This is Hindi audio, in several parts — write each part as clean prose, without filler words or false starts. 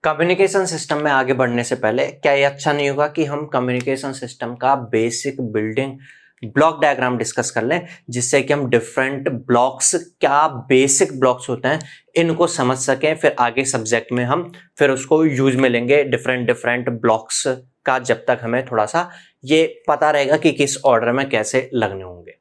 कम्युनिकेशन सिस्टम में आगे बढ़ने से पहले क्या ये अच्छा नहीं होगा कि हम कम्युनिकेशन सिस्टम का basic building block diagram discuss कर लें, जिससे कि हम डिफरेंट ब्लॉक्स, क्या बेसिक ब्लॉक्स होते हैं, इनको समझ सकें। फिर आगे सब्जेक्ट में हम फिर उसको यूज में लेंगे डिफरेंट डिफरेंट ब्लॉक्स का, जब तक हमें थोड़ा सा ये पता रहेगा कि किस ऑर्डर में कैसे लगने होंगे।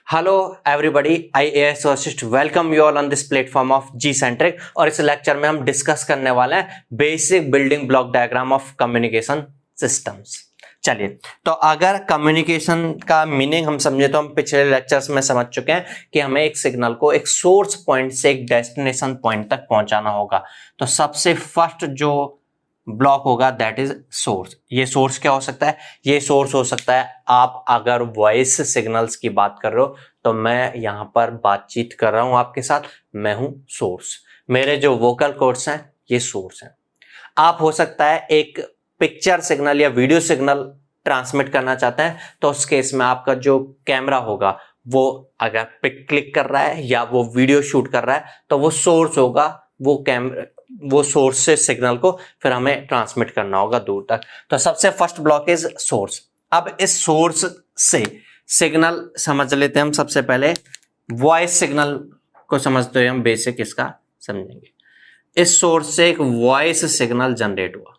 Hello everybody, IAS assist welcome you all on this platform of Gcentric। और इस लेक्चर में हम डिस्कस करने वाले हैं basic building block diagram of communication systems. चलिए, तो अगर कम्युनिकेशन का मीनिंग हम समझे तो हम पिछले लेक्चर्स में समझ चुके हैं कि हमें एक सिग्नल को एक सोर्स पॉइंट से एक डेस्टिनेशन पॉइंट तक पहुंचाना होगा। तो सबसे फर्स्ट जो ब्लॉक होगा दैट इज सोर्स। ये सोर्स क्या हो सकता है? ये सोर्स हो सकता है, आप अगर वॉइस सिग्नल्स की बात कर रहे हो तो मैं यहां पर बातचीत कर रहा हूं आपके साथ, मैं हूं सोर्स। मेरे जो वोकल कॉर्ड्स हैं ये सोर्स हैं। आप हो सकता है एक पिक्चर सिग्नल या वीडियो सिग्नल ट्रांसमिट करना चाहते हैं, तो उस केस में आपका जो कैमरा होगा वो अगर पिक क्लिक कर रहा है या वो वीडियो शूट कर रहा है तो वो सोर्स होगा। वो सोर्स से सिग्नल को फिर हमें ट्रांसमिट करना होगा दूर तक। तो सबसे फर्स्ट ब्लॉक इज सोर्स। अब इस सोर्स से सिग्नल समझ लेते हैं हम। सबसे पहले वॉइस सिग्नल को समझते हुए हम बेसिक इसका समझेंगे। इस सोर्स से एक वॉइस सिग्नल जनरेट हुआ,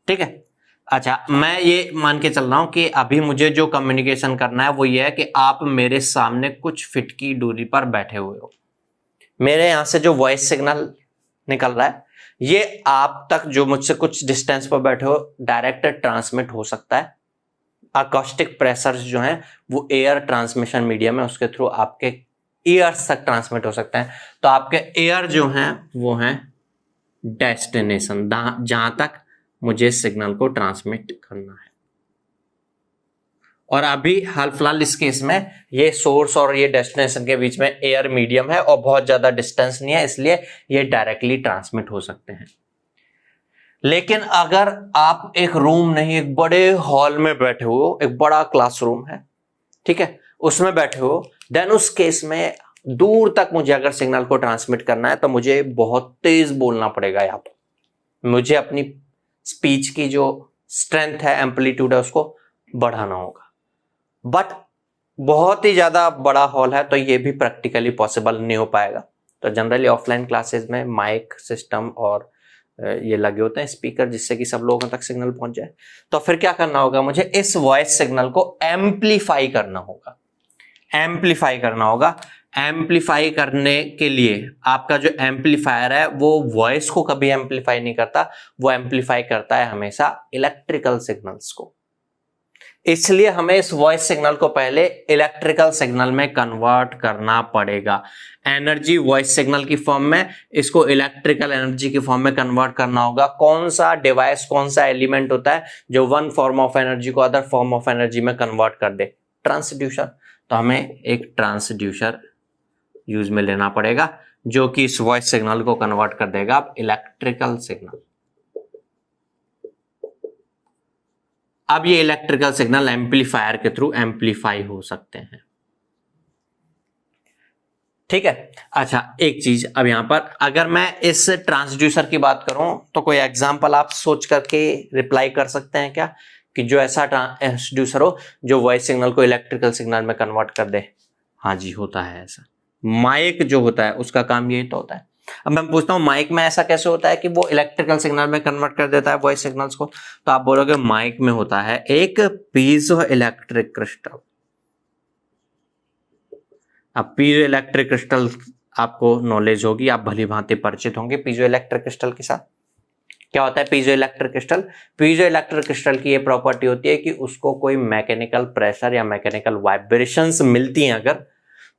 ठीक है। अच्छा, मैं ये मान के चल रहा हूं कि अभी मुझे जो कम्युनिकेशन करना है वो ये है कि आप मेरे सामने कुछ फीट की दूरी पर बैठे हुए हो। मेरे यहां से जो वॉइस सिग्नल निकल रहा है ये आप तक, जो मुझसे कुछ डिस्टेंस पर बैठे हो, डायरेक्ट ट्रांसमिट हो सकता है। अकॉस्टिक प्रेशर्स जो हैं वो एयर ट्रांसमिशन मीडियम है, उसके थ्रू आपके ईयर्स तक ट्रांसमिट हो सकते हैं। तो आपके एयर जो हैं वो हैं डेस्टिनेशन, जहां तक मुझे सिग्नल को ट्रांसमिट करना है। और अभी हाल फिलहाल इस केस में ये सोर्स और ये डेस्टिनेशन के बीच में एयर मीडियम है और बहुत ज्यादा डिस्टेंस नहीं है, इसलिए ये डायरेक्टली ट्रांसमिट हो सकते हैं। लेकिन अगर आप एक रूम नहीं, एक बड़े हॉल में बैठे हो, एक बड़ा क्लासरूम है, ठीक है, उसमें बैठे हो, देन उस केस में दूर तक मुझे अगर सिग्नल को ट्रांसमिट करना है तो मुझे बहुत तेज बोलना पड़ेगा। यहाँ पर मुझे अपनी स्पीच की जो स्ट्रेंथ है, एम्पलीट्यूड है, उसको बढ़ाना होगा। बट बहुत ही ज्यादा बड़ा हॉल है तो ये भी प्रैक्टिकली पॉसिबल नहीं हो पाएगा। तो जनरली ऑफलाइन क्लासेस में माइक सिस्टम और ये लगे होते हैं स्पीकर, जिससे कि सब लोगों तक सिग्नल पहुंच जाए। तो फिर क्या करना होगा, मुझे इस वॉइस सिग्नल को एम्पलीफाई करना होगा। एम्पलीफाई करने के लिए आपका जो एम्पलीफायर है वो वॉइस को कभी एम्पलीफाई नहीं करता, वो एम्पलीफाई करता है हमेशा इलेक्ट्रिकल सिग्नल्स को। इसलिए हमें इस वॉइस सिग्नल को पहले इलेक्ट्रिकल सिग्नल में कन्वर्ट करना पड़ेगा। एनर्जी वॉइस सिग्नल की फॉर्म में, इसको इलेक्ट्रिकल एनर्जी की फॉर्म में कन्वर्ट करना होगा। कौन सा डिवाइस, कौन सा एलिमेंट होता है जो वन फॉर्म ऑफ एनर्जी को अदर फॉर्म ऑफ एनर्जी में कन्वर्ट कर दे? ट्रांसड्यूसर। तो हमें एक ट्रांसड्यूसर यूज में लेना पड़ेगा जो कि इस वॉइस सिग्नल को कन्वर्ट कर देगा अब इलेक्ट्रिकल सिग्नल। अब ये इलेक्ट्रिकल सिग्नल एम्पलीफायर के थ्रू एम्पलीफाई हो सकते हैं, ठीक है। अच्छा, एक चीज अब यहां पर अगर मैं इस ट्रांसड्यूसर की बात करूं तो कोई एग्जांपल आप सोच करके रिप्लाई कर सकते हैं क्या, कि जो ऐसा ट्रांसड्यूसर हो जो वॉइस सिग्नल को इलेक्ट्रिकल सिग्नल में कन्वर्ट कर दे? हाँ जी, होता है ऐसा। माइक जो होता है उसका काम यही तो होता है। अब मैं पूछता हूँ माइक में ऐसा कैसे होता है कि वो इलेक्ट्रिकल सिग्नल में कन्वर्ट कर देता है वॉइस सिग्नल्स को? तो आप बोलोगे माइक में होता है एक पीजो इलेक्ट्रिक क्रिस्टल। अब पीजो इलेक्ट्रिक क्रिस्टल आपको नॉलेज होगी, आप भली भांति परिचित होंगे पीजो इलेक्ट्रिक क्रिस्टल के साथ। क्या होता है piezo electric crystal? Piezo electric crystal की ये प्रॉपर्टी होती है कि उसको कोई मैकेनिकल प्रेशर या मैकेनिकल वाइब्रेशंस मिलती हैं अगर,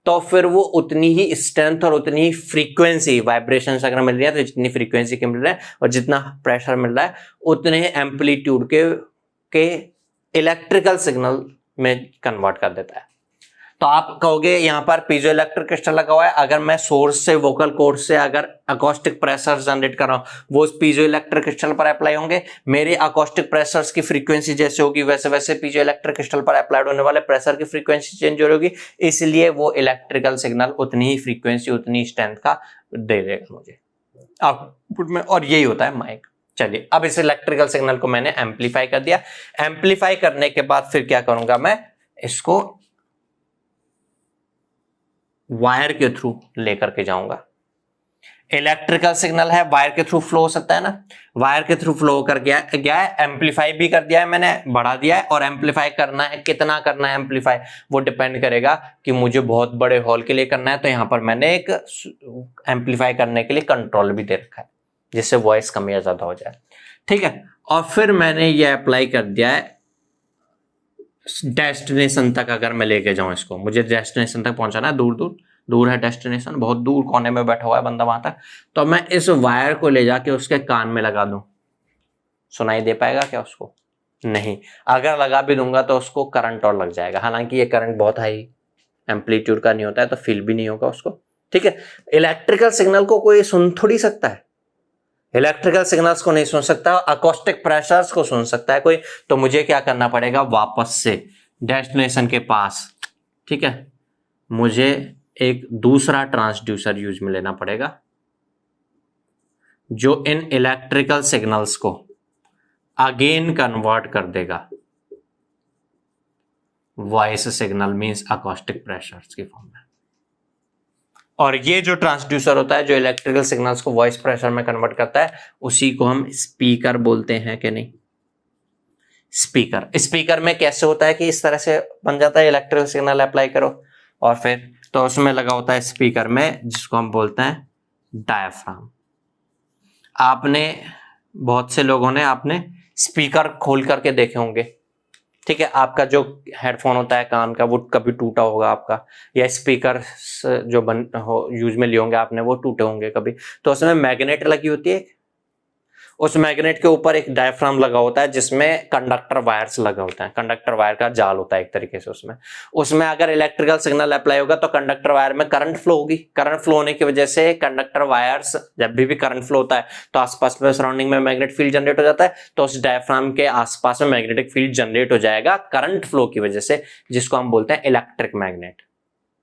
तो फिर वो उतनी ही स्ट्रेंथ और उतनी ही फ्रीक्वेंसी, वाइब्रेशन अगर मिल रही है तो जितनी फ्रीक्वेंसी के मिल रहा है और जितना प्रेशर मिल रहा है उतने ही एम्पलीट्यूड के इलेक्ट्रिकल सिग्नल में कन्वर्ट कर देता है। तो आप कहोगे यहाँ पर पीजो इलेक्ट्रिक क्रिस्टल लगा हुआ है, अगर मैं सोर्स से, वोकल कॉर्ड से अगर अकॉस्टिक प्रेशर जनरेट कर रहा हूँ वो उस पीजो इलेक्ट्रिक क्रिस्टल पर अप्लाई होंगे। मेरे अकॉस्टिक प्रेशर्स की फ्रीक्वेंसी जैसे होगी वैसे वैसे पीजो इलेक्ट्रिक क्रिस्टल पर अप्लाइड होने वाले प्रेशर की फ्रीक्वेंसी चेंज हो होगी, इसलिए वो इलेक्ट्रिकल सिग्नल उतनी ही फ्रीक्वेंसी, उतनी स्ट्रेंथ का दे देगा मुझे। आउटपुट में, और यही होता है माइक। चलिए, अब इस इलेक्ट्रिकल सिग्नल को मैंने एम्पलीफाई कर दिया। एम्पलीफाई करने के बाद फिर क्या करूंगा, मैं इसको वायर के थ्रू लेकर के जाऊंगा। इलेक्ट्रिकल सिग्नल है, वायर के थ्रू फ्लो हो सकता है ना, वायर के थ्रू फ्लो कर गया है, एम्पलीफाई भी कर दिया है मैंने, बढ़ा दिया है। और एम्पलीफाई करना है, कितना करना है एम्पलीफाई, वो डिपेंड करेगा कि मुझे बहुत बड़े हॉल के लिए करना है, तो यहां पर मैंने एक एम्पलीफाई करने के लिए कंट्रोल भी दे रखा है, जिससे वॉइस कम या ज्यादा हो जाए। ठीक है, और फिर मैंने ये अप्लाई कर दिया है डेस्टिनेशन तक। अगर मैं लेके जाऊं इसको, मुझे डेस्टिनेशन तक पहुंचाना है, दूर है डेस्टिनेशन, बहुत दूर कोने में बैठा हुआ है बंदा वहां तक, तो मैं इस वायर को ले जाके उसके कान में लगा दूं, सुनाई दे पाएगा क्या उसको? नहीं। अगर लगा भी दूंगा तो उसको करंट और लग जाएगा, हालांकि ये करंट बहुत हाई एम्पलीट्यूड का नहीं होता है, तो फील भी नहीं होगा उसको। ठीक है, इलेक्ट्रिकल सिग्नल को कोई सुन थोड़ी सकता है, इलेक्ट्रिकल सिग्नल्स को नहीं सुन सकता, अकोस्टिक प्रेशर्स को सुन सकता है कोई। तो मुझे क्या करना पड़ेगा, वापस से डेस्टिनेशन के पास, ठीक है, मुझे एक दूसरा ट्रांसड्यूसर यूज में लेना पड़ेगा, जो इन इलेक्ट्रिकल सिग्नल्स को अगेन कन्वर्ट कर देगा voice signal means acoustic pressures की फॉर्म में। और ये जो ट्रांसड्यूसर होता है, जो इलेक्ट्रिकल सिग्नल्स को वॉइस प्रेशर में कन्वर्ट करता है, उसी को हम स्पीकर बोलते हैं कि नहीं? स्पीकर। स्पीकर में कैसे होता है कि इस तरह से बन जाता है, इलेक्ट्रिकल सिग्नल अप्लाई करो और फिर तो उसमें लगा होता है स्पीकर में, जिसको हम बोलते हैं डायफ्राम। आपने, बहुत से लोगों ने आपने स्पीकर खोल करके देखे होंगे, ठीक है, आपका जो हेडफोन होता है कान का, वो कभी टूटा होगा आपका, या स्पीकर जो यूज में लिए होंगे आपने, वो टूटे होंगे कभी। तो उसमें मैग्नेट लगी होती है, उस मैग्नेट के ऊपर एक डायफ्राम लगा होता है, जिसमें कंडक्टर वायर्स लगा होता है, कंडक्टर वायर का जाल होता है एक तरीके से। उसमें अगर इलेक्ट्रिकल सिग्नल अप्लाई होगा तो कंडक्टर वायर में करंट फ्लो होगी। करंट फ्लो होने की वजह से कंडक्टर वायर्स, जब भी करंट फ्लो होता है तो आसपास में सराउंडिंग में मैग्नेटिक फील्ड जनरेट हो जाता है, तो उस डायफ्राम के आसपास में मैग्नेटिक फील्ड जनरेट हो जाएगा करंट फ्लो की वजह से, जिसको हम बोलते हैं इलेक्ट्रिक मैग्नेट,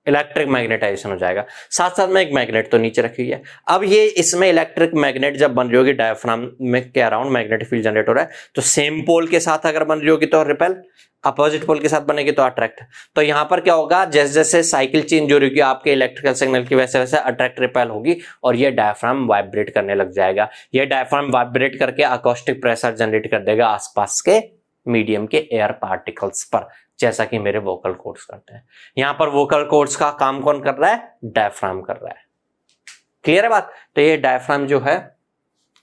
इलेक्ट्रिक मैग्नेटाइजेशन हो जाएगा। साथ साथ में एक मैग्नेट तो नीचे रखी है। अब ये इसमें इलेक्ट्रिक मैग्नेट जब बन रही होगी डायफ्राम में के अराउंड मैग्नेटिक फील्ड जनरेट हो रहा है, तो सेम पोल के साथ अगर बन रही होगी तो रिपेल, अपोजिट पोल के साथ बनेगी तो अट्रैक्ट। तो यहां पर क्या होगा, जैसे जैसे साइकिल चेंज हो रही होगी आपके इलेक्ट्रिकल सिग्नल की, वैसे वैसे अट्रैक्ट रिपेल होगी और ये डायफ्राम वाइब्रेट करने लग जाएगा। ये डायफ्राम वाइब्रेट करके अकोस्टिक प्रेशर जनरेट कर देगा आसपास के मीडियम के एयर पार्टिकल्स पर, जैसा कि मेरे वोकल कॉर्ड्स करते हैं। यहां पर वोकल कॉर्ड्स का काम कौन कर रहा है? डायफ्राम कर रहा है। क्लियर है बात? तो ये डायफ्राम जो है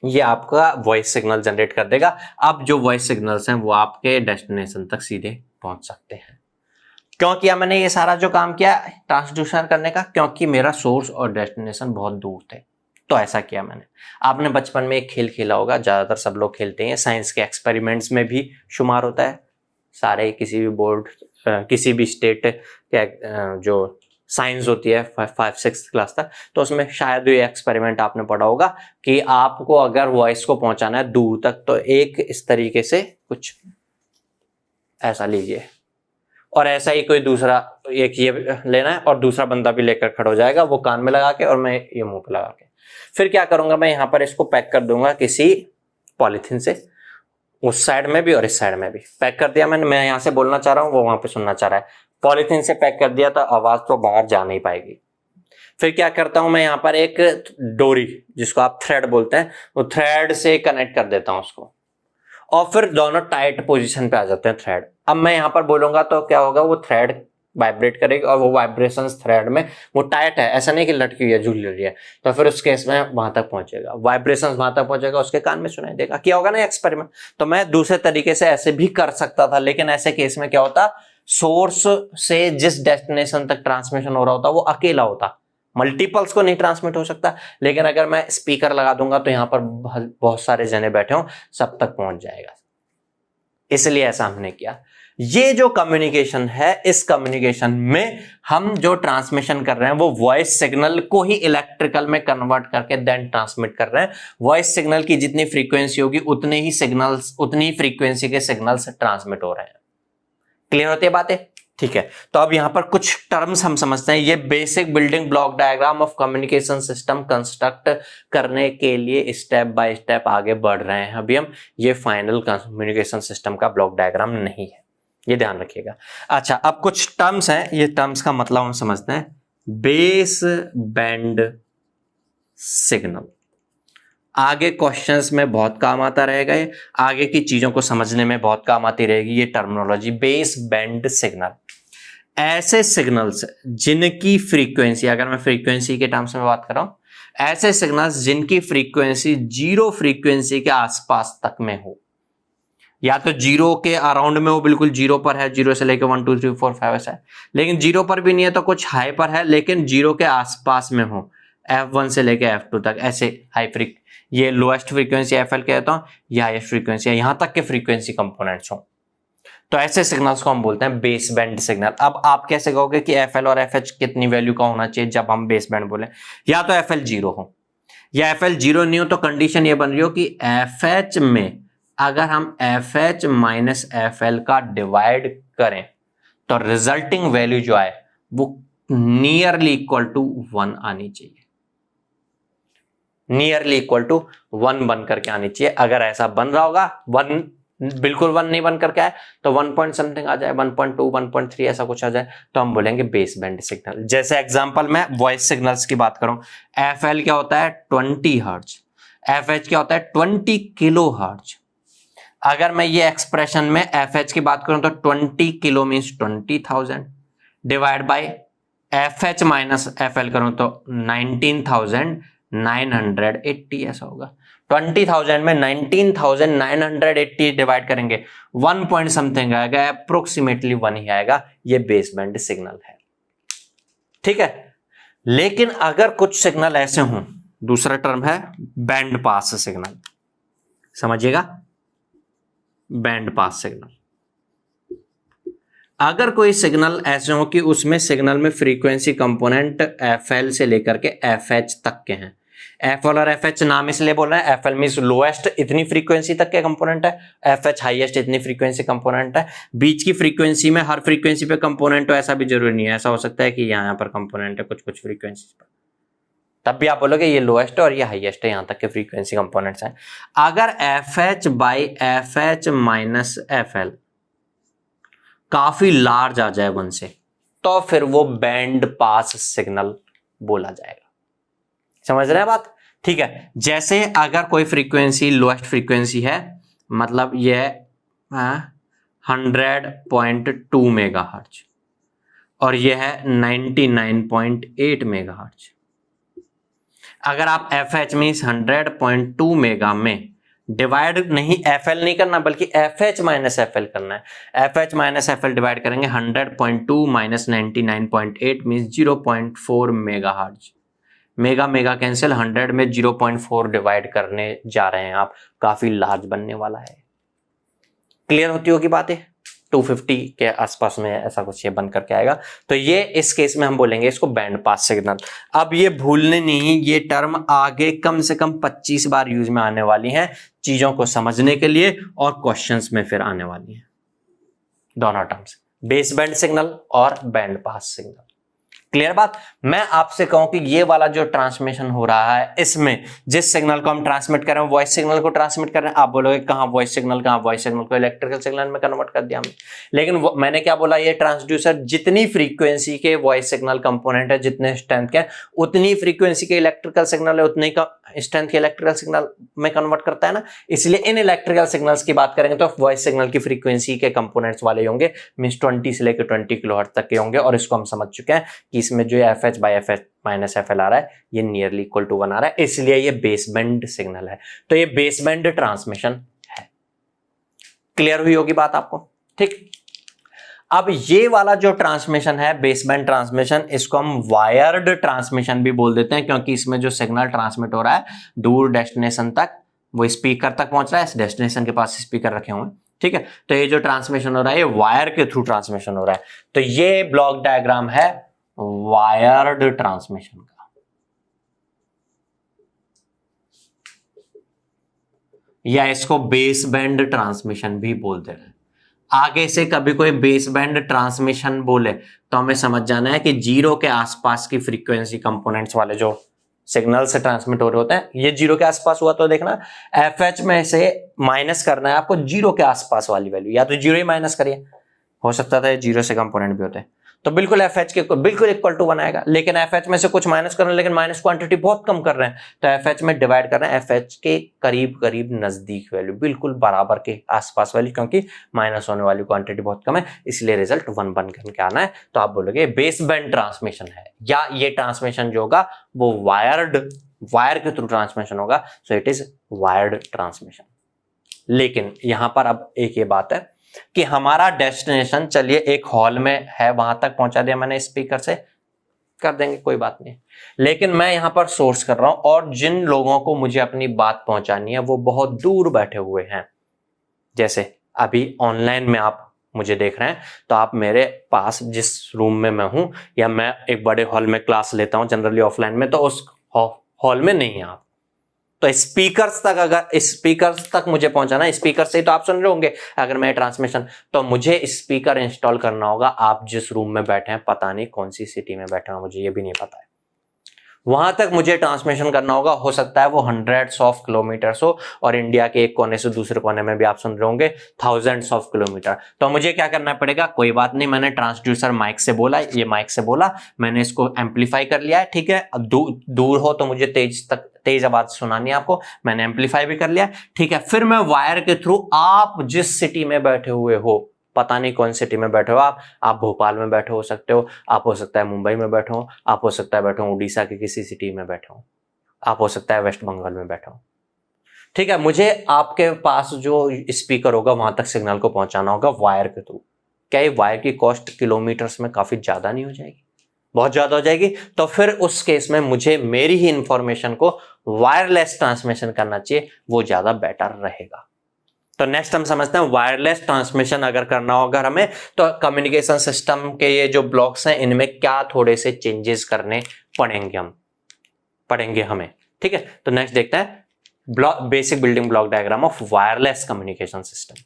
ये आपका वॉइस सिग्नल जनरेट कर देगा। अब जो वॉइस सिग्नल्स हैं वो आपके डेस्टिनेशन तक सीधे पहुंच सकते हैं। क्यों किया मैंने ये सारा जो काम किया ट्रांसड्यूसर करने का? क्योंकि मेरा सोर्स और डेस्टिनेशन बहुत दूर थे, तो ऐसा किया मैंने। आपने बचपन में एक खेल खेला होगा, ज्यादातर सब लोग खेलते हैं, साइंस के एक्सपेरिमेंट्स में भी शुमार होता है। सारे किसी भी बोर्ड, किसी भी स्टेट के जो साइंस होती है 5-6 क्लास तक, तो उसमें शायद ये एक्सपेरिमेंट आपने पढ़ा होगा कि आपको अगर वॉइस को पहुंचाना है दूर तक, तो एक इस तरीके से कुछ ऐसा लीजिए, और ऐसा ही कोई दूसरा एक ये लेना है और दूसरा बंदा भी लेकर खड़ा हो जाएगा, वो कान में लगा के और मैं ये मुंह पे लगा के। फिर क्या करूंगा, मैं यहाँ पर इसको पैक कर दूंगा किसी पॉलिथीन से, उस साइड में भी और इस साइड में भी पैक कर दिया मैंने। मैं यहाँ से बोलना चाह रहा हूँ, वो वहां पे सुनना चाह रहा है। पॉलिथीन से पैक कर दिया तो आवाज तो बाहर जा नहीं पाएगी। फिर क्या करता हूं मैं, यहाँ पर एक डोरी, जिसको आप थ्रेड बोलते हैं, वो थ्रेड से कनेक्ट कर देता हूं उसको, और फिर दोनों टाइट पोजीशन पे आ जाते हैं थ्रेड। अब मैं यहाँ पर बोलूंगा तो क्या होगा, वो थ्रेड वाइब्रेट करेगी और वो वाइब्रेशंस थ्रेड में, वो टाइट है, ऐसा नहीं कि लटकी हुई है, झूल रही है, तो फिर उस केस में वहां तक पहुंचेगा, वाइब्रेशंस वहां तक पहुंचेगा, उसके कान में सुनाई देगा। क्या होगा ना एक्सपेरिमेंट। तो मैं दूसरे तरीके से ऐसे भी कर सकता था, लेकिन ऐसे केस में क्या होता, सोर्स से जिस डेस्टिनेशन तक ट्रांसमिशन हो रहा होता वो अकेला होता, मल्टीपल्स को नहीं ट्रांसमिट हो सकता। लेकिन अगर मैं स्पीकर लगा दूंगा तो यहाँ पर बहुत सारे जने बैठे हों, सब तक पहुंच जाएगा, इसलिए ऐसा हमने किया। ये जो कम्युनिकेशन है, इस कम्युनिकेशन में हम जो ट्रांसमिशन कर रहे हैं वो वॉइस सिग्नल को ही इलेक्ट्रिकल में कन्वर्ट करके देन ट्रांसमिट कर रहे हैं। वॉइस सिग्नल की जितनी फ्रीक्वेंसी होगी उतने ही फ्रीक्वेंसी के सिग्नल्स ट्रांसमिट हो रहे हैं। क्लियर होती है बातें? ठीक है, तो अब यहाँ पर कुछ टर्म्स हम समझते हैं। ये basic building block diagram of communication system construct करने के लिए स्टेप बाय स्टेप आगे बढ़ रहे हैं अभी हम। ये फाइनल कम्युनिकेशन सिस्टम का ब्लॉक डायग्राम नहीं है, ये ध्यान रखिएगा। अच्छा, अब कुछ टर्म्स हैं, ये टर्म्स का मतलब हम समझते हैं। बेस बैंड सिग्नल आगे क्वेश्चंस में बहुत काम आता रहेगा, ये आगे की चीजों को समझने में बहुत काम आती रहेगी ये टर्मिनोलॉजी। बेस बैंड सिग्नल ऐसे सिग्नल्स जिनकी फ्रीक्वेंसी, अगर मैं फ्रीक्वेंसी के टर्म्स में बात कर रहा हूं, ऐसे सिग्नल्स जिनकी फ्रीक्वेंसी जीरो फ्रीक्वेंसी के आसपास तक में हो, या तो जीरो के अराउंड में हो, बिल्कुल जीरो पर है, जीरो से लेकर 1 2 3 4 5 ऐसा है, लेकिन जीरो पर भी नहीं है तो कुछ हाई पर है, लेकिन जीरो के आसपास में हो, F1 से लेकर F2 तक, ऐसे हाई ये लोएस्ट फ्रीक्वेंसी FL कहता हूं, ये हाईएस्ट फ्रीक्वेंसी है, यहां तक के फ्रीक्वेंसी कंपोनेंट्स हो, तो ऐसे सिग्नल्स को हम बोलते हैं बेस बैंड सिग्नल। अब आप कैसे कहोगे कि FL और FH कितनी वैल्यू का होना चाहिए जब हम बेस बैंड बोले? या तो FL 0 हो या FL 0 नहीं हो, तो कंडीशन ये बन रही हो कि FH में अगर हम FH माइनस FL का डिवाइड करें तो रिजल्टिंग वैल्यू जो आए वो नियरली इक्वल टू 1 आनी चाहिए, नियरली इक्वल टू 1 बन करके आनी चाहिए। अगर ऐसा बन रहा होगा, 1 बिल्कुल 1 नहीं बन करके आए तो 1 पॉइंट समथिंग आ जाए, 1.2 1.3 ऐसा कुछ आ जाए, तो हम बोलेंगे बेस बैंड सिग्नल। जैसे एग्जांपल में वॉइस सिग्नल्स की बात करूं, FL क्या होता है 20 हर्ट्ज, FH क्या होता है 20 किलो हर्ट्ज। अगर मैं ये एक्सप्रेशन में FH की बात करूं तो 20 kilo means 20,000 divide by FH minus FL करूं तो 19,980 ऐसा होगा। 20,000 में 19,980 डिवाइड करेंगे 1 पॉइंट समथिंग आएगा, अप्रोक्सीमेटली 1 ही आएगा, ये बेस बैंड सिग्नल है। ठीक है, लेकिन अगर कुछ सिग्नल ऐसे हों, दूसरा टर्म है बैंड पास सिग्नल, समझिएगा, बैंड पास सिग्नल। अगर कोई सिग्नल ऐसे हो कि उसमें सिग्नल में फ्रीक्वेंसी कंपोनेंट FL से लेकर के FH तक के हैं, FL और FH नाम इसलिए बोल रहे हैं, FL मींस लोएस्ट इतनी फ्रीक्वेंसी तक के कंपोनेंट है, FH हाईएस्ट इतनी फ्रीक्वेंसी कंपोनेंट है। बीच की फ्रीक्वेंसी में हर फ्रीक्वेंसी पे कंपोनेंट हो ऐसा भी जरूरी नहीं है, ऐसा हो सकता है कि यहाँ पर कंपोनेंट है कुछ कुछ फ्रीक्वेंसी पर, तब भी आप बोलोगे ये लोएस्ट है और ये हाईएस्ट है, यहां तक के फ्रीक्वेंसी कंपोनेंट्स हैं। अगर FH by FH minus FL काफी लार्ज आ जाए 1 से, तो फिर वो बैंड पास सिग्नल बोला जाएगा। समझ रहे हैं बात? ठीक है, जैसे अगर कोई फ्रीक्वेंसी लोएस्ट फ्रीक्वेंसी है, मतलब ये 100.2 मेगाहर्ट्ज और ये है 99.8 मेगाहर्ट्ज। अगर आप FH मीन्स 100.2 मेगा में डिवाइड नहीं FL नहीं करना बल्कि FH माइनस FL करना है, FH माइनस FL डिवाइड करेंगे 100.2 minus 99.8 means 0.4 megahertz. Mega mega cancel, 100 में 0.4 डिवाइड करने जा रहे हैं आप, काफी लार्ज बनने वाला है। क्लियर होती होगी बातें? 250 के आसपास में ऐसा कुछ ये बन करके आएगा, तो ये इस केस में हम बोलेंगे इसको बैंड पास सिग्नल। अब ये भूलने नहीं, ये टर्म आगे कम से कम 25 बार यूज में आने वाली हैं चीजों को समझने के लिए, और क्वेश्चंस में फिर आने वाली हैं दोनों टर्म्स, बेस बैंड सिग्नल और बैंड पास सिग्नल। क्लियर बात? मैं आपसे कहूं कि ये वाला जो ट्रांसमिशन हो रहा है, इसमें जिस सिग्नल को हम ट्रांसमिट कर रहे हैं वॉइस सिग्नल को ट्रांसमिट कर रहे हैं, आप बोलोगे कहां वॉइस सिग्नल, कहां वॉइस सिग्नल को इलेक्ट्रिकल सिग्नल में कन्वर्ट कर दिया हमने, लेकिन मैंने क्या बोला, ये ट्रांसड्यूसर जितनी फ्रीक्वेंसी के वॉइस सिग्नल कंपोनेंट है, जितने स्ट्रेंथ के, उतनी फ्रीक्वेंसी के इलेक्ट्रिकल सिग्नल है, उतनी का स्ट्रेंथ के इलेक्ट्रिकल सिग्नल में कन्वर्ट करता है ना। इसलिए इन इलेक्ट्रिकल सिग्नल्स की बात करेंगे तो वॉइस सिग्नल की फ्रीक्वेंसी के कंपोनेंट्स वाले होंगे, मींस 20 से लेकर 20 किलोहर्ट्ज तक के होंगे, और इसको हम समझ चुके हैं कि इसमें जो FH by FH minus FL आ रहा है ये नियरली इक्वल टू 1 आ रहा है, इसलिए ये बेस बैंड सिग्नल है। तो ये बेस बैंड ट्रांसमिशन है। क्लियर हुई होगी बात आपको? ठीक, अब ये वाला जो ट्रांसमिशन है बेस बैंड ट्रांसमिशन, इसको हम वायर्ड ट्रांसमिशन भी बोल देते हैं, क्योंकि इसमें जो सिग्नल ट्रांसमिट हो रहा है दूर डेस्टिनेशन तक, वो स्पीकर तक पहुंच रहा है, डेस्टिनेशन के पास स्पीकर रखे हुए हैं। ठीक है, तो ये जो ट्रांसमिशन हो रहा है ये वायर के थ्रू ट्रांसमिशन हो रहा है, तो ये ब्लॉक डायग्राम है वायर्ड ट्रांसमिशन का। या इसको बेस बैंड ट्रांसमिशन भी बोलते हैं। आगे से कभी कोई बेस बैंड ट्रांसमिशन बोले तो हमें समझ जाना है कि 0 के आसपास की फ्रीक्वेंसी कंपोनेंट्स वाले जो सिग्नल से ट्रांसमिट हो रहे होते हैं, ये 0 के आसपास हुआ तो देखना एफएच में से माइनस करना है आपको 0 के आसपास वाली वैल्यू, या तो 0 ही माइनस करिए, हो सकता था 0 से कंपोनेंट भी होते हैं, तो बिल्कुल एफएच के बिल्कुल इक्वल टू बनाएगा। लेकिन एफएच में से कुछ माइनस कर रहे हैं, लेकिन माइनस क्वांटिटी बहुत कम कर रहे हैं, तो एफएच में डिवाइड कर रहे हैं एफएच के करीब करीब नजदीक वैल्यू, बिल्कुल बराबर के आसपास वाली, क्योंकि माइनस होने वाली क्वांटिटी बहुत कम है, इसलिए रिजल्ट 1 बन करके आना है। तो आप बोलोगे बेस बैंड ट्रांसमिशन है, या ये ट्रांसमिशन जो होगा वो वायर के थ्रू ट्रांसमिशन होगा, so it is wired transmission. लेकिन यहां पर अब एक ये बात है कि हमारा डेस्टिनेशन, चलिए एक हॉल में है, वहां तक पहुंचा दिया मैंने स्पीकर से, कर देंगे कोई बात नहीं, लेकिन मैं यहां पर सोर्स कर रहा हूं और जिन लोगों को मुझे अपनी बात पहुंचानी है वो बहुत दूर बैठे हुए हैं। जैसे अभी ऑनलाइन में आप मुझे देख रहे हैं, तो आप मेरे पास जिस रूम में मैं हूं, या मैं एक बड़े हॉल में क्लास लेता हूं जनरली ऑफलाइन में, तो उस हॉल में नहीं है आप, तो स्पीकर्स तक, अगर स्पीकर्स तक मुझे पहुंचाना है, स्पीकर से तो आप सुन रहे होंगे अगर मैं ट्रांसमिशन, तो मुझे स्पीकर इंस्टॉल करना होगा। आप जिस रूम में बैठे हैं, पता नहीं कौन सी सिटी में बैठे हैं, मुझे ये भी नहीं पता है, वहां तक मुझे ट्रांसमिशन करना होगा। हो सकता है वो हंड्रेड्स ऑफ किलोमीटर्स हो, और इंडिया के एक कोने से दूसरे कोने में भी आप सुन रहे होंगे थाउजेंड्स ऑफ किलोमीटर। तो मुझे क्या करना पड़ेगा, कोई बात नहीं, मैंने ट्रांसड्यूसर माइक से बोला, ये माइक से बोला, मैंने इसको एम्पलीफाई कर लिया है, ठीक है। अब दूर हो तो मुझे तेज आवाज सुनानी है आपको, मैंने एम्पलीफाई भी कर लिया, ठीक है। फिर मैं वायर के थ्रू, आप जिस सिटी में बैठे हुए हो, पता नहीं कौन सिटी में बैठे हो आप भोपाल में बैठे हो सकते हो, आप हो सकता है मुंबई में बैठे हो, आप हो सकता है बैठे हो उड़ीसा की किसी सिटी में बैठे हो, आप हो सकता है वेस्ट बंगाल में बैठे हो, ठीक है। मुझे आपके पास जो स्पीकर होगा वहां तक सिग्नल को पहुंचाना होगा वायर के थ्रू। क्या ये वायर की कॉस्ट किलोमीटर्स में काफी ज्यादा नहीं हो जाएगी? बहुत ज्यादा हो जाएगी। तो फिर उस केस में मुझे मेरी ही इंफॉर्मेशन को वायरलेस ट्रांसमिशन करना चाहिए, वो ज्यादा बेटर रहेगा। तो नेक्स्ट हम समझते हैं वायरलेस ट्रांसमिशन अगर करना होगा हमें, तो कम्युनिकेशन सिस्टम के ये जो ब्लॉक्स हैं, इनमें क्या थोड़े से चेंजेस करने पड़ेंगे हमें, ठीक है। तो नेक्स्ट देखते हैं basic building block diagram of wireless communication system.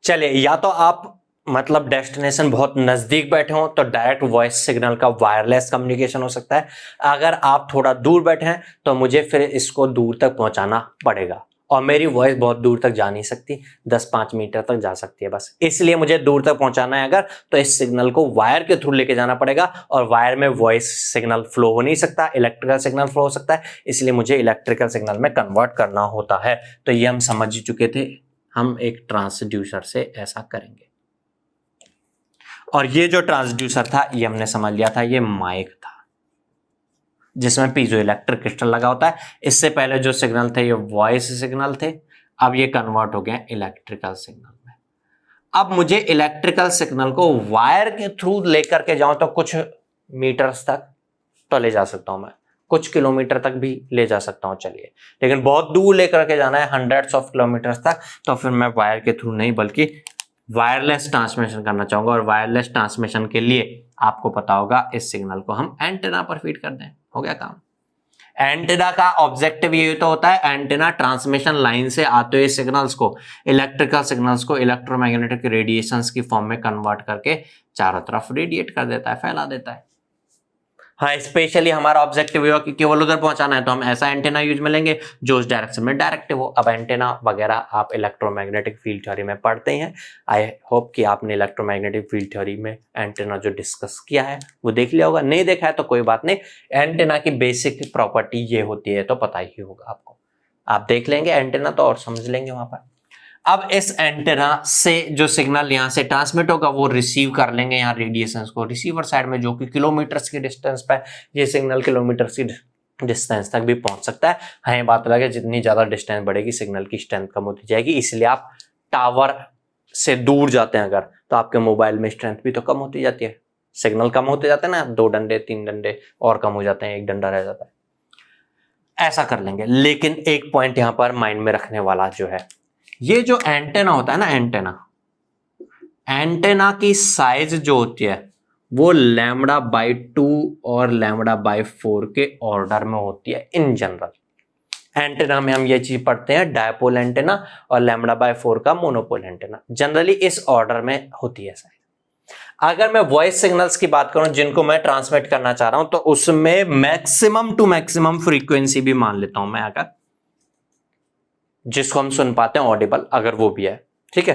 चलिए, या तो आप मतलब डेस्टिनेशन बहुत नजदीक बैठे हो तो डायरेक्ट वॉइस सिग्नल का वायरलेस कम्युनिकेशन हो सकता है। अगर आप थोड़ा दूर बैठे हैं तो मुझे फिर इसको दूर तक पहुंचाना पड़ेगा, और मेरी वॉइस बहुत दूर तक जा नहीं सकती, 10-5 मीटर तक जा सकती है बस, इसलिए मुझे दूर तक पहुंचाना है अगर, तो इस सिग्नल को वायर के थ्रू लेके जाना पड़ेगा, और वायर में वॉइस सिग्नल फ्लो हो नहीं सकता, इलेक्ट्रिकल सिग्नल फ्लो हो सकता है, इसलिए मुझे इलेक्ट्रिकल सिग्नल में कन्वर्ट करना होता है। तो ये हम समझ चुके थे, हम एक ट्रांसड्यूसर से ऐसा करेंगे। और ये जो ट्रांसड्यूसर था ये हमने समझ लिया था, ये माइक था जिसमें पीजो इलेक्ट्रिक क्रिस्टल लगा होता है। इससे पहले जो सिग्नल थे ये वॉइस सिग्नल थे, अब ये कन्वर्ट हो गए इलेक्ट्रिकल सिग्नल में। अब मुझे इलेक्ट्रिकल सिग्नल को वायर के थ्रू लेकर के जाऊं तो कुछ मीटर्स तक तो ले जा सकता हूं मैं, कुछ किलोमीटर तक भी ले जा सकता हूं, चलिए। लेकिन बहुत दूर लेकर के जाना है, हंड्रेड्स ऑफ किलोमीटर्स तक, तो फिर मैं वायर के थ्रू नहीं बल्कि वायरलेस ट्रांसमिशन करना चाहूंगा। और वायरलेस ट्रांसमिशन के लिए आपको पता होगा इस सिग्नल को हम एंटेना पर फीड कर दें, हो गया काम। एंटेना का ऑब्जेक्टिव ये तो होता है, एंटेना ट्रांसमिशन लाइन से आते हुए सिग्नल्स को, इलेक्ट्रिकल सिग्नल्स को इलेक्ट्रोमैग्नेटिक रेडिएशंस की फॉर्म में कन्वर्ट करके चारों तरफ रेडिएट कर देता है, फैला देता है। हाँ, स्पेशली हमारा ऑब्जेक्टिव ये हो कि केवल उधर पहुंचाना है, तो हम ऐसा एंटेना यूज में लेंगे जो उस डायरेक्शन में डायरेक्टिव हो। अब एंटेना वगैरह आप इलेक्ट्रोमैग्नेटिक फील्ड थ्योरी में पढ़ते हैं, आई होप कि आपने इलेक्ट्रोमैग्नेटिक फील्ड थ्योरी में एंटेना जो डिस्कस किया है वो देख लिया होगा, नहीं देखा है तो कोई बात नहीं, एंटेना की बेसिक प्रॉपर्टी ये होती है तो पता ही होगा आपको, आप देख लेंगे एंटेना तो और समझ लेंगे वहां पर। अब इस एंटेना से जो सिग्नल यहां से ट्रांसमिट होगा वो रिसीव कर लेंगे यहाँ रेडिएशंस को रिसीवर साइड में, जो कि किलोमीटर्स की डिस्टेंस पे, ये सिग्नल किलोमीटर्स की डिस्टेंस तक भी पहुंच सकता है। हाँ, ये बात अलग है, जितनी ज्यादा डिस्टेंस बढ़ेगी सिग्नल की स्ट्रेंथ कम होती जाएगी, इसलिए आप टावर से दूर जाते हैं अगर, तो आपके मोबाइल में स्ट्रेंथ भी तो कम होती जाती है, सिग्नल कम होते जाते हैं ना, 2 डंडे 3 डंडे और कम हो जाते हैं, 1 डंडा रह जाता है, ऐसा कर लेंगे। लेकिन एक पॉइंट यहाँ पर माइंड में रखने वाला जो है, ये जो एंटेना होता है ना, एंटेना की साइज जो होती है वो λ/2 और λ/4 के ऑर्डर में होती है इन जनरल। एंटेना में हम ये चीज पढ़ते हैं, डायपोल एंटेना और λ/4 का मोनोपोल एंटेना। जनरली इस ऑर्डर में होती है साइज। अगर मैं वॉइस सिग्नल्स की बात करूं जिनको मैं ट्रांसमिट करना चाह रहा हूं, तो उसमें मैक्सिमम टू मैक्सिमम फ्रीक्वेंसी भी मान लेता हूं मैं, अगर जिसको हम सुन पाते हैं ऑडिबल, अगर वो भी है, ठीक है,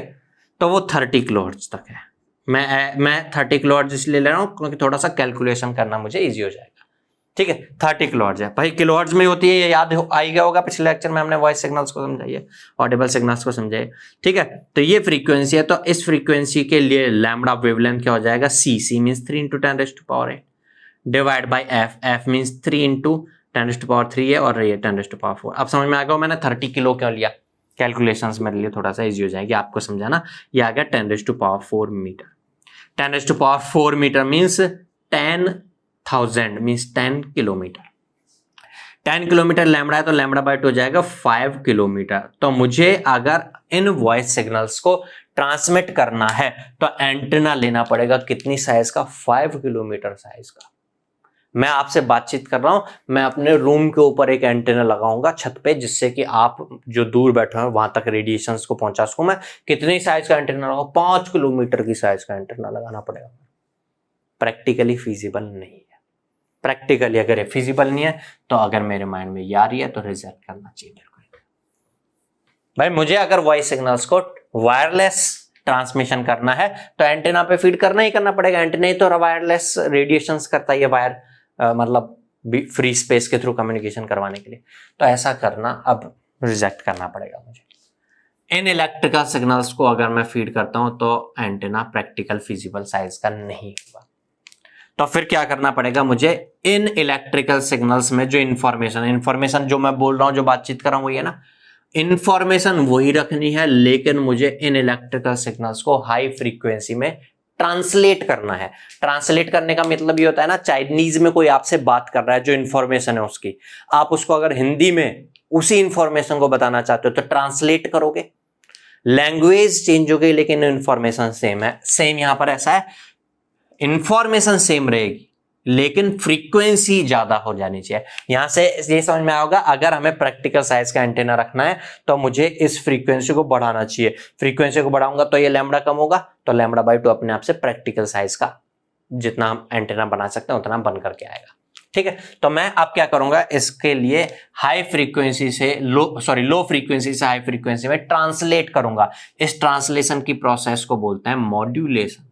तो वो 30 किलोहर्ट्ज तक है। मैं 30 किलोहर्ट्ज इसलिए ले रहा हूं क्योंकि थोड़ा सा कैलकुलेशन करना मुझे इजी हो जाएगा, ठीक है। 30 किलोहर्ट्ज है भाई, किलोहर्ट्ज में होती है, ये याद आई गया होगा, पिछले लेक्चर में हमने वॉइस सिग्नल्स को समझाइए, ऑडिबल सिग्नल्स को समझाइए, ठीक है। तो ये फ्रीक्वेंसी है, तो इस फ्रीक्वेंसी के लिए लैम्बडा वेवलेंथ क्या हो जाएगा, c means 3 × 10⁻⁸ divide by f means 3 × 10⁻³ है, और ये 10⁻⁴। अब समझ में आ गया मैंने 30 किलो क्यों लिया, कैलकुलेशंस मेरे लिए थोड़ा सा इजी हो जाएगी आपको समझाना। ये आ गया 10⁻⁴ metre. 10⁻⁴ metre means 10,000 means 10 kilometre. 10 kilometre lambda है, तो λ/2 हो जाएगा 5 किलोमीटर। तो मुझे अगर इन वॉइस सिग्नल्स को ट्रांसमिट करना है तो एंटेना लेना पड़ेगा कितनी साइज का, 5 किलोमीटर साइज का। मैं आपसे बातचीत कर रहा हूं, मैं अपने रूम के ऊपर एक एंटेना लगाऊंगा छत पे, जिससे कि आप जो दूर बैठे हैं वहां तक रेडिएशंस को पहुंचा सकूं। मैं कितनी साइज का एंटेना लगाऊं, 5 किलोमीटर की साइज का एंटेना लगाना पड़ेगा। प्रैक्टिकली फिजिबल नहीं है। प्रैक्टिकली अगर ये फिजिबल नहीं है तो अगर मेरे माइंड में ये आ रही है तो रिजेक्ट करना चाहिए मेरे को। भाई मुझे अगर वॉइस सिग्नल्स को वायरलेस ट्रांसमिशन करना है तो एंटेना पे फीड करना ही करना पड़ेगा। एंटेना ही तो वायरलेस रेडिएशंस करता है, वायर मतलब फ्री स्पेस के थ्रू कम्युनिकेशन करवाने के लिए। तो ऐसा करना अब रिजेक्ट करना पड़ेगा मुझे। इन इलेक्ट्रिकल सिग्नल्स को अगर मैं फीड करता हूं तो एंटेना प्रैक्टिकल फिजिबल साइज का नहीं होगा। तो फिर क्या करना पड़ेगा मुझे, इन इलेक्ट्रिकल सिग्नल्स में जो इंफॉर्मेशन जो मैं बोल रहा हूं, जो बातचीत कर रहा हूं, वही है ना, इंफॉर्मेशन वही रखनी है, लेकिन मुझे इन इलेक्ट्रिकल सिग्नल्स को हाई फ्रीक्वेंसी में ट्रांसलेट करना है। ट्रांसलेट करने का मतलब ये होता है ना, चाइनीज में कोई आपसे बात कर रहा है, जो इंफॉर्मेशन है उसकी, आप उसको अगर हिंदी में उसी इंफॉर्मेशन को बताना चाहते हो तो ट्रांसलेट करोगे। लैंग्वेज चेंज हो गई लेकिन इंफॉर्मेशन सेम है। सेम यहां पर ऐसा है, इंफॉर्मेशन सेम रहेगी लेकिन फ्रीक्वेंसी ज्यादा हो जानी चाहिए। यहां से ये समझ में आएगा, अगर हमें प्रैक्टिकल साइज का एंटेना रखना है तो मुझे इस फ्रीक्वेंसी को बढ़ाना चाहिए। फ्रीक्वेंसी को बढ़ाऊंगा तो ये लैम्बडा कम होगा, तो λ/2 अपने आप से प्रैक्टिकल साइज का जितना हम एंटेना बना सकते हैं उतना बन करके आएगा, ठीक है। तो मैं अब क्या करूंगा, इसके लिए हाई फ्रीक्वेंसी से लो फ्रीक्वेंसी से हाई फ्रीक्वेंसी में ट्रांसलेट करूंगा। इस ट्रांसलेशन की प्रोसेस को बोलते हैं मॉड्यूलेशन।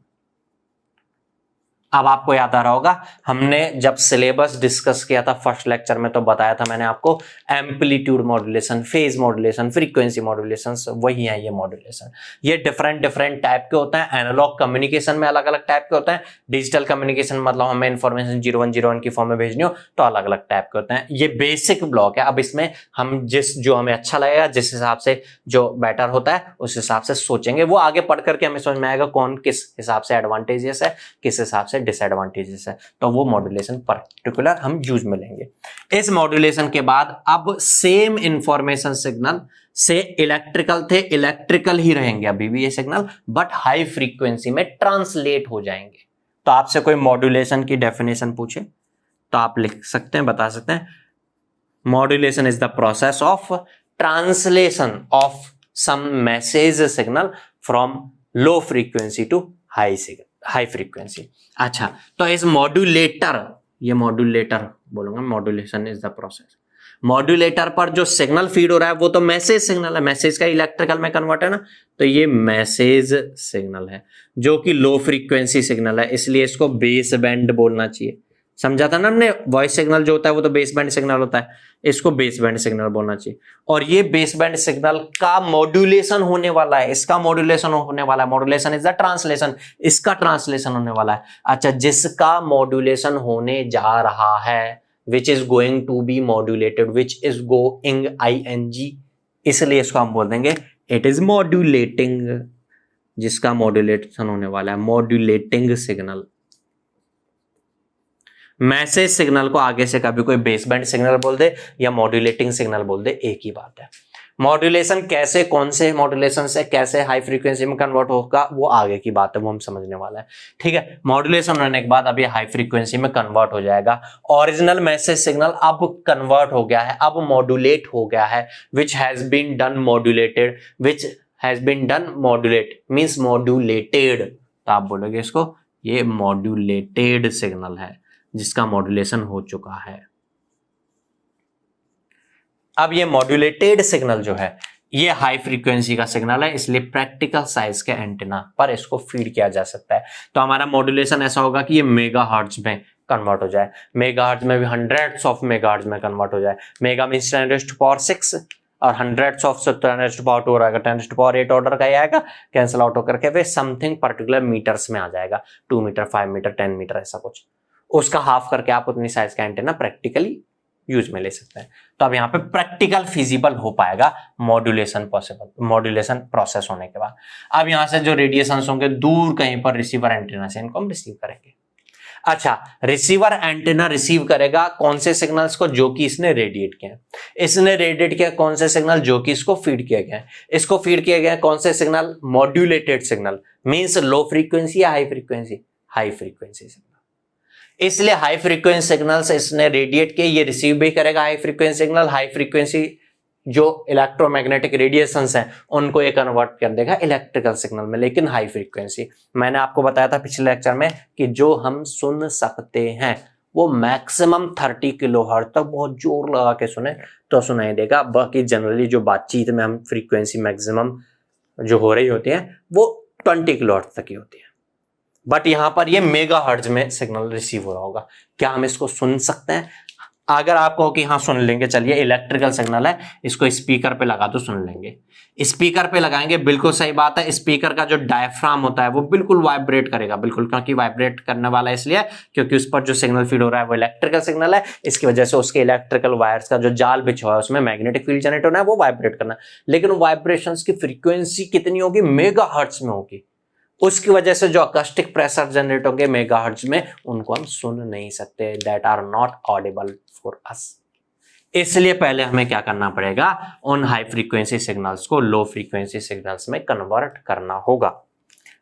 अब आपको याद आ रहा होगा, हमने जब सिलेबस डिस्कस किया था फर्स्ट लेक्चर में तो बताया था मैंने आपको, amplitude modulation, phase modulation, frequency modulation, वही है ये मॉड्यूलेशन। ये डिफरेंट टाइप के होते हैं। एनालॉग कम्युनिकेशन में अलग अलग टाइप के होते हैं। डिजिटल कम्युनिकेशन मतलब हमें इंफॉर्मेशन 0101 की फॉर्म में भेजनी हो तो अलग अलग टाइप के होते हैं। ये बेसिक ब्लॉक है। अब इसमें हम जो हमें अच्छा लगेगा, जिस हिसाब से जो बेटर होता है उस हिसाब से सोचेंगे। वो आगे पढ़ करके हमें समझ में आएगा कौन किस हिसाब से एडवांटेजेस है, किस हिसाब से डिसएडवांटेजेस है, तो वो मॉड्यूलेशन पर्टिकुलर हम यूज में लेंगे। इस मॉड्यूलेशन के बाद अब सेम इंफॉर्मेशन सिग्नल से इलेक्ट्रिकल थे, इलेक्ट्रिकल ही रहेंगे अभी भी ये सिग्नल, बट हाई फ्रीक्वेंसी में ट्रांसलेट हो जाएंगे। तो आपसे कोई मॉड्यूलेशन की डेफिनेशन पूछे तो आप लिख सकते हैं, बता सकते हैं, modulation is the process of translation of some message signal from low frequency to high frequency. अच्छा, तो इस मॉड्यूलेटर, ये मॉड्यूलेटर बोलूंगा, modulation is the process. Modulator पर जो सिग्नल फीड हो रहा है वो तो मैसेज सिग्नल है, मैसेज का इलेक्ट्रिकल में कन्वर्ट है ना, तो ये मैसेज सिग्नल है जो कि लो फ्रीक्वेंसी सिग्नल है, इसलिए इसको बेस बैंड बोलना चाहिए। समझा था ना हमने, वॉइस सिग्नल जो होता है वो तो बेस बैंड सिग्नल होता है, इसको बेस बैंड सिग्नल बोलना चाहिए। और ये बेस बैंड सिग्नल का मॉड्यूलेशन होने वाला है, इसका मॉड्यूलेशन होने वाला है। मॉड्यूलेशन इज द ट्रांसलेशन, इसका ट्रांसलेशन होने वाला है। अच्छा, जिसका मॉड्यूलेशन होने जा रहा है, which is going to be modulated, which is going ing, इसलिए इसको हम बोल देंगे it is modulating, जिसका मॉड्यूलेशन होने वाला है, मॉड्यूलेटिंग सिग्नल। मैसेज सिग्नल को आगे से कभी कोई बेस बैंड सिग्नल बोल दे या मॉड्यूलेटिंग सिग्नल बोल दे, एक ही बात है। मॉड्यूलेशन कैसे, कौन से मॉड्यूलेशन से कैसे हाई फ्रीक्वेंसी में कन्वर्ट होगा वो आगे की बात है, वो हम समझने वाला है। ठीक है, मॉड्यूलेशन होने के बाद अब ये हाई फ्रीक्वेंसी में कन्वर्ट हो जाएगा। ओरिजिनल मैसेज सिग्नल अब कन्वर्ट हो गया है, अब मॉड्यूलेट हो गया है, which has been done modulated, which has been done modulate means modulated. तो आप बोलोगे इसको ये मॉड्यूलेटेड सिग्नल है जिसका मॉड्यूलेशन हो चुका है। अब ये मॉड्यूलेटेड सिग्नल जो है ये हाई फ्रीक्वेंसी का सिग्नल है, इसलिए प्रैक्टिकल साइज के एंटीना पर इसको फीड किया जा सकता है। तो हमारा मॉड्यूलेशन ऐसा होगा कि ये मेगाहर्ट्ज में कन्वर्ट हो जाए, मेगाहर्ट्ज में भी हंड्रेड्स ऑफ मेगाहर्ट्ज में कन्वर्ट हो जाए। मेगा मींस 10⁻⁶ और हंड्रेड्स ऑफ 10⁻² आएगा, 10⁸ ऑर्डर का ही आएगा, कैंसिल आउट होकर के वे समथिंग पर्टिकुलर मीटर्स में आ जाएगा, 2 मीटर, 5 मीटर, 10 मीटर ऐसा कुछ, उसका हाफ करके आप उतनी साइज का एंटीना प्रैक्टिकली यूज में ले सकते हैं। तो अब यहाँ पे प्रैक्टिकल फिजिबल हो पाएगा मॉड्यूलेशन पॉसिबल, मॉड्यूलेशन प्रोसेस होने के बाद। अब यहाँ से जो रेडिएशंस होंगे दूर कहीं पर रिसीवर एंटीना से इनको हम रिसीव करेंगे। अच्छा, रिसीवर एंटीना रिसीव करेगा कौन से सिग्नल्स को, जो कि इसने रेडिएट किया। इसने रेडिएट किया कौन से सिग्नल, जो कि इसको फीड किया गया है। इसको फीड किया गया कौन से signal, modulated signal means low frequency या high frequency, high frequency signal. इसलिए हाई फ्रीक्वेंसी सिग्नल्स इसने रेडिएट किए, ये रिसीव भी करेगा high frequency signal. High frequency जो इलेक्ट्रोमैग्नेटिक रेडिएशंस हैं उनको ये कन्वर्ट कर देगा इलेक्ट्रिकल सिग्नल में, लेकिन हाई फ्रीक्वेंसी। मैंने आपको बताया था पिछले लेक्चर में कि जो हम सुन सकते हैं वो मैक्सिमम 30 किलोहर्ट्ज तक बहुत जोर लगा के सुने तो सुनाई देगा। बाकी जनरली जो बातचीत में हम फ्रीक्वेंसी मैक्सिमम जो हो रही होती है वो 20 किलोहर्ट्ज तक ही होती है। बट यहां पर ये मेगाहर्ट्ज में सिग्नल रिसीव हो रहा होगा। क्या हम इसको सुन सकते हैं? अगर आप कहो कि हाँ सुन लेंगे, चलिए इलेक्ट्रिकल सिग्नल है, इसको स्पीकर पे लगा दो सुन लेंगे। स्पीकर पे लगाएंगे, बिल्कुल सही बात है। स्पीकर का जो डायफ्राम होता है वो बिल्कुल वाइब्रेट करेगा, बिल्कुल, क्योंकि वाइब्रेट करने वाला है इसलिए क्योंकि उस पर जो सिग्नल फीड हो रहा है वो इलेक्ट्रिकल सिग्नल है। इसकी वजह से उसके इलेक्ट्रिकल वायर्स का जो जाल बिछा हुआ है उसमें मैग्नेटिक फील्ड जनरेट होना है, वो वाइब्रेट करना है। लेकिन वाइब्रेशंस की फ्रीक्वेंसी कितनी होगी, मेगाहर्ट्ज में होगी। उसकी वजह से जो अकॉस्टिक प्रेशर जनरेट होंगे मेगाहर्ट्ज में, उनको हम सुन नहीं सकते, that are not audible for us. इसलिए पहले हमें क्या करना पड़ेगा, उन हाई फ्रीक्वेंसी सिग्नल्स को लो फ्रीक्वेंसी सिग्नल्स में कन्वर्ट करना होगा।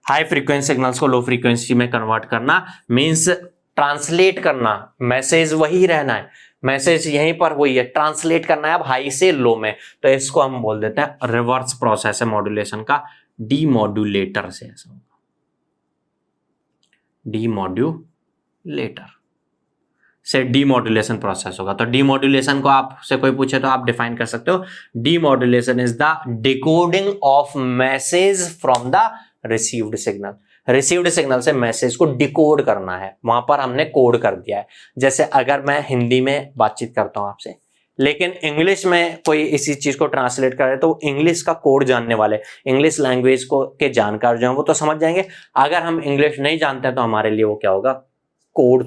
हाई फ्रीक्वेंसी सिग्नल्स को लो फ्रीक्वेंसी में कन्वर्ट करना मींस ट्रांसलेट करना, मैसेज वही रहना है, मैसेज यहीं पर वही है, ट्रांसलेट करना है अब हाई से लो में। तो इसको हम बोल देते हैं रिवर्स प्रोसेस है मॉड्यूलेशन का, डीमॉड्यूलेटर से ऐसा होगा, डीमॉड्यूलेटर से डीमॉड्यूलेशन प्रोसेस होगा। तो डीमॉड्यूलेशन को आपसे कोई पूछे तो आप डिफाइन कर सकते हो, demodulation is the decoding of message from the received signal. Received signal से मैसेज को डिकोड करना है, वहां पर हमने कोड कर दिया है। जैसे अगर मैं हिंदी में बातचीत करता हूं आपसे, लेकिन इंग्लिश में कोई इसी चीज को ट्रांसलेट करे तो इंग्लिश का कोड जानने वाले, इंग्लिश लैंग्वेज को के जानकार जो हैं वो तो समझ जाएंगे। अगर हम इंग्लिश नहीं जानते हैं तो हमारे लिए वो क्या होगा, कोड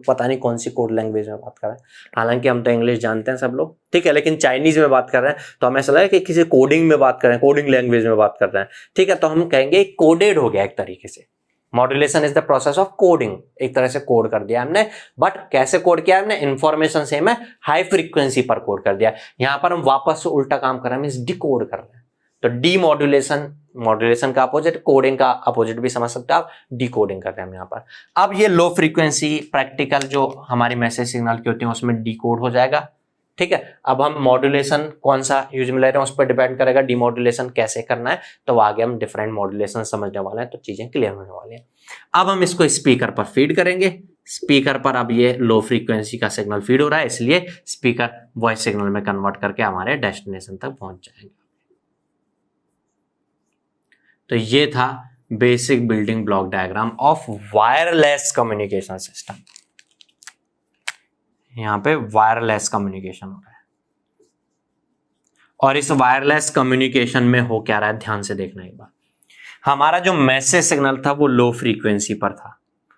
पता नहीं कौन सी कोड लैंग्वेज में बात कर रहे हैं। हालांकि हम तो इंग्लिश जानते हैं सब लोग, ठीक है, लेकिन चाइनीज में बात कर रहे हैं तो हमें ऐसा लगा कि किसी कोडिंग में बात कर रहे हैं, कोडिंग लैंग्वेज में बात कर रहे हैं, ठीक है, तो हम कहेंगे कोडेड हो गया एक तरीके से। Modulation is the process of coding, एक तरह से कोड कर दिया हमने। बट कैसे कोड किया हमने, इन्फॉर्मेशन सेम है, हाई फ्रीक्वेंसी पर कोड कर दिया। यहां पर हम वापस से उल्टा काम कर रहे हैं, मींस डिकोड कर रहे हैं। तो डीमॉड्यूलेशन, मॉड्यूलेशन का अपोजिट, कोडिंग का अपोजिट भी समझ सकते हो आप, डिकोडिंग कर रहे हैं हम यहाँ पर। अब ये लो फ्रीक्वेंसी प्रैक्टिकल जो हमारी मैसेज सिग्नल की होती है उसमें डिकोड हो जाएगा, ठीक है। अब हम मॉड्यूलेशन कौन सा यूज में ले रहे हैं उस पर डिपेंड करेगा डीमॉड्यूलेशन कैसे करना है, तो आगे हम डिफरेंट मॉड्यूलेशन समझने वाले हैं तो चीजें क्लियर होने वाली हैं। अब हम इसको स्पीकर पर फीड करेंगे। स्पीकर पर अब ये लो फ्रीक्वेंसी का सिग्नल फीड हो रहा है, इसलिए स्पीकर वॉइस सिग्नल में कन्वर्ट करके हमारे डेस्टिनेशन तक पहुंच जाएंगे। तो ये था basic building block diagram of wireless communication system. यहां पे वायरलेस कम्युनिकेशन हो रहा है और इस वायरलेस कम्युनिकेशन में हो क्या रहा है ध्यान से देखना एक बार। हमारा जो मैसेज सिग्नल था वो लो फ्रीक्वेंसी पर था,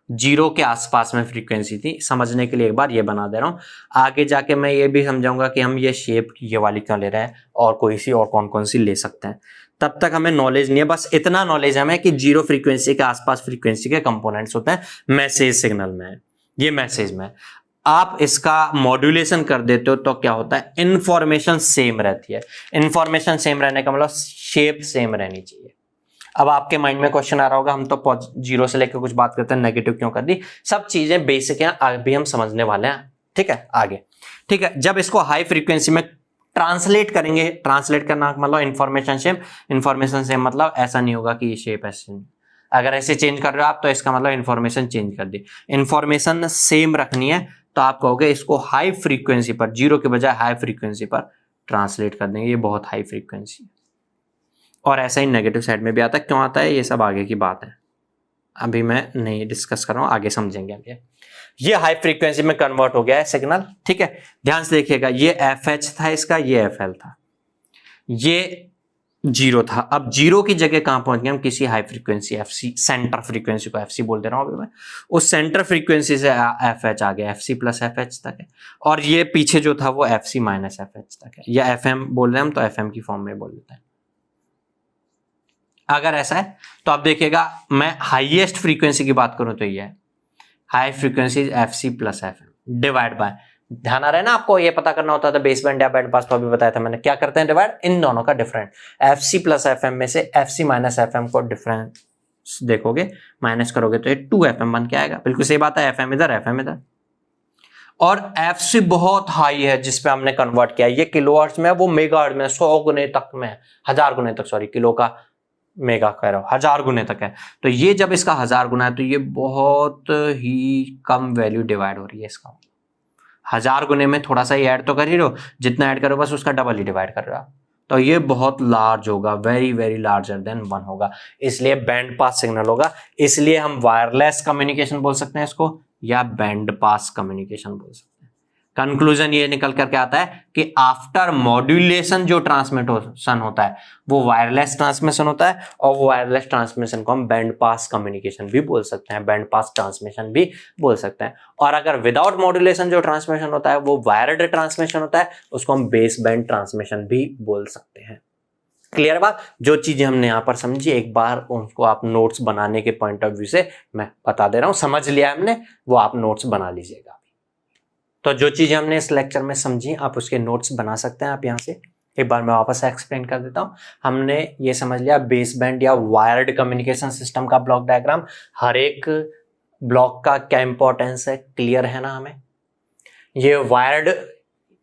0 के आसपास में फ्रीक्वेंसी थी। समझने के लिए एक बार ये बना दे रहा हूं, आगे जाके मैं ये भी समझाऊंगा कि हम ये शेप ये वाली क्यों ले रहे हैं और कोई सी और कौन कौन सी ले सकते हैं। तब तक हमें नॉलेज नहीं है, बस इतना नॉलेज हमें कि 0 फ्रीक्वेंसी के आसपास फ्रीक्वेंसी के कंपोनेंट्स होते हैं मैसेज सिग्नल में, ये मैसेज में। आप इसका मॉड्यूलेशन कर देते हो तो क्या होता है, इंफॉर्मेशन सेम रहती है। इंफॉर्मेशन सेम रहने का मतलब शेप सेम रहनी चाहिए। अब आपके माइंड में क्वेश्चन आ रहा होगा, हम तो जीरो से लेकर कुछ बात करते हैं, नेगेटिव क्यों कर दी? सब चीजें बेसिक हैं, अभी हम समझने वाले हैं, ठीक है आगे। ठीक है, जब इसको हाई फ्रीक्वेंसी में ट्रांसलेट करेंगे, ट्रांसलेट करना मतलब इंफॉर्मेशन सेम मतलब ऐसा नहीं होगा कि ये शेप ऐसे नहीं, अगर ऐसे चेंज कर रहे हो आप तो इसका मतलब इंफॉर्मेशन चेंज कर दी। इंफॉर्मेशन सेम रखनी है तो आप कहोगे इसको हाई फ्रीक्वेंसी पर, जीरो के बजाय हाई फ्रीक्वेंसी पर ट्रांसलेट कर देंगे, ये बहुत हाई फ्रीक्वेंसी है। और ऐसा ही नेगेटिव साइड में भी आता है, क्यों आता है ये सब आगे की बात है, अभी मैं नहीं डिस्कस कर रहा हूं, आगे समझेंगे हम। ये हाई फ्रीक्वेंसी में कन्वर्ट हो गया है सिग्नल, ठीक है। ध्यान से देखिएगा, ये FH था इसका, ये FL था, ये जीरो था। अब जीरो की जगह कहां पहुंच गए हम, किसी high frequency FC, centre frequency को FC बोल दे रहा हूं अभी मैं, उस सेंटर फ्रीक्वेंसी से FH आ गया, FC प्लस FH तक है, और ये पीछे जो था वो FC माइनस FH तक है, या FM बोल रहे हैं हम तो FM की फॉर्म में बोल देते हैं। अगर ऐसा है तो आप देखिएगा, मैं हाईएस्ट फ्रीक्वेंसी की बात करूं तो ये है high frequency FC plus FM divide by, ध्यान आ रहा है ना आपको, ये पता करना होता था बेस बैंड या बैंड पास, तो अभी बताया था मैंने, क्या करते हैं डिवाइड, इन दोनों का डिफरेंट, FC प्लस FM में से FC माइनस FM को डिफरेंस देखोगे, माइनस करोगे तो ये 2FM बन के आएगा। बिल्कुल सही बात है, FM इधर FM इधर। और FC बहुत हाई है जिसपे हमने कन्वर्ट किया, ये किलोहर्ट्ज में, वो मेगाहर्ट्ज में, 100 गुने तक में, 1000 गुने तक, सॉरी किलो का मेगा कह रहा हूं, 1000 गुने तक है। तो ये जब इसका 1000 गुना है तो ये बहुत ही कम वैल्यू डिवाइड हो रही है इसका, 1000 गुने में थोड़ा सा ही ऐड तो कर ही रहे हो, जितना ऐड करो बस उसका डबल ही डिवाइड कर रहे हो, तो ये बहुत लार्ज होगा, वेरी वेरी लार्जर देन 1 होगा, इसलिए बैंड पास सिग्नल होगा। इसलिए हम वायरलेस कम्युनिकेशन बोल सकते हैं इसको, या बैंड पास कम्युनिकेशन बोल सकते हैं। कंक्लूजन ये निकल करके आता है कि आफ्टर मॉड्यूलेशन जो ट्रांसमिशन होता है वो वायरलेस ट्रांसमिशन होता है, और वो वायरलेस ट्रांसमिशन को हम बैंड पास कम्युनिकेशन भी बोल सकते हैं, बैंड पास ट्रांसमिशन भी बोल सकते हैं। और अगर विदाउट मॉड्यूलेशन जो ट्रांसमिशन होता है वो वायर्ड ट्रांसमिशन होता है, उसको हम बेस बैंड ट्रांसमिशन भी बोल सकते हैं। क्लियर बात? जो चीजें हमने यहां पर समझी, एक बार उनको आप नोट्स बनाने के पॉइंट ऑफ व्यू से मैं बता दे रहा हूं, समझ लिया हमने, वो आप नोट्स बना लीजिएगा। तो जो चीजें हमने इस लेक्चर में समझी आप उसके नोट्स बना सकते हैं। आप यहाँ से एक बार मैं वापस एक्सप्लेन कर देता हूँ। हमने ये समझ लिया बेस बैंड या वायर्ड कम्युनिकेशन सिस्टम का ब्लॉक डायग्राम, हर एक ब्लॉक का क्या इंपॉर्टेंस है, क्लियर है ना हमें। ये वायर्ड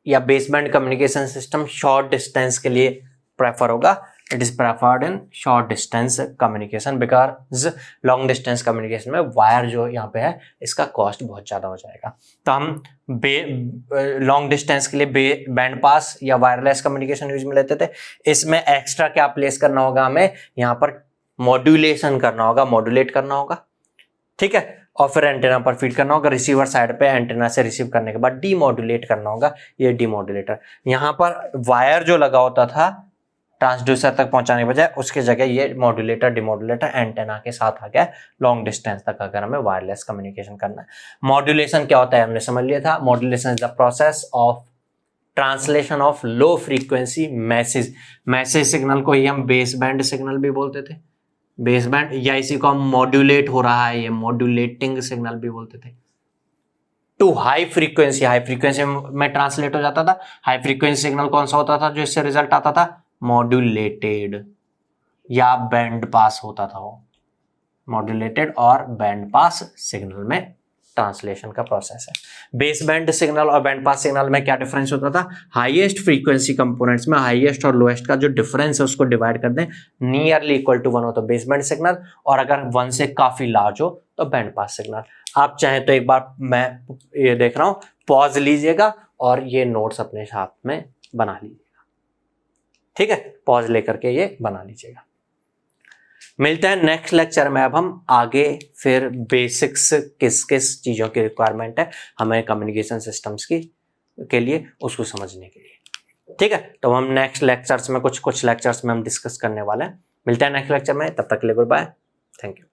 या base band communication system short distance के लिए प्रेफर होगा, it is preferred in short distance communication, because long distance communication में वायर जो यहाँ पे है इसका कॉस्ट बहुत ज्यादा हो जाएगा। तो हम लॉन्ग डिस्टेंस के लिए बैंड पास या वायरलेस कम्युनिकेशन यूज में लेते थे। इसमें एक्स्ट्रा क्या प्लेस करना होगा, हमें यहाँ पर मॉड्यूलेशन करना होगा, मॉड्यूलेट करना होगा, ठीक है, और फिर एंटेना पर फीड करना होगा, रिसीवर साइड पे एंटेना से रिसीव करने के बाद डीमॉड्यूलेट करना होगा, ये डीमॉड्यूलेटर। यहाँ पर वायर जो लगा होता था ट्रांसड्यूसर तक पहुंचाने के बजाय, उसके जगह ये मॉड्यूलेटर डिमॉड्यूलेटर एंटेना के साथ आ गया लॉन्ग डिस्टेंस तक, अगर हमें वायरलेस कम्युनिकेशन करना है। मॉड्यूलेशन क्या होता है हमने समझ लिया था। Modulation is the process of translation of low frequency message signal को ही हम बेस बैंड सिग्नल भी बोलते थे, बेस बैंड, या इसी को हम मॉड्यूलेट हो रहा है ये मॉड्यूलेटिंग सिग्नल भी बोलते थे, टू हाई फ्रीक्वेंसी में ट्रांसलेट हो जाता था। हाई फ्रीक्वेंसी सिग्नल कौन सा होता था जो इससे रिजल्ट आता था, मॉड्यूलेटेड या बैंड पास होता था वो, मॉड्यूलेटेड और बैंड पास सिग्नल में ट्रांसलेशन का प्रोसेस है। बेस बैंड सिग्नल और बैंड पास सिग्नल में क्या डिफरेंस होता था, हाईएस्ट फ्रीक्वेंसी कंपोनेंट्स में हाईएस्ट और लोएस्ट का जो डिफरेंस है उसको डिवाइड कर दें, नियरली इक्वल टू 1 हो तो बेस बैंड सिग्नल, और अगर 1 से काफी लार्ज हो तो बैंड पास सिग्नल। आप चाहें तो एक बार मैं ये देख रहा हूं, पॉज लीजिएगा और ये नोट्स अपने साथ में बना लीजिएगा, ठीक है, पॉज लेकर के ये बना लीजिएगा। मिलते हैं नेक्स्ट लेक्चर में। अब हम आगे फिर बेसिक्स किस किस चीज़ों की रिक्वायरमेंट है हमें कम्युनिकेशन सिस्टम्स की के लिए, उसको समझने के लिए, ठीक है। तो हम नेक्स्ट लेक्चर्स में कुछ लेक्चर्स में हम डिस्कस करने वाले हैं। मिलते हैं नेक्स्ट लेक्चर में, तब तक के लिए गुड बाय, थैंक यू।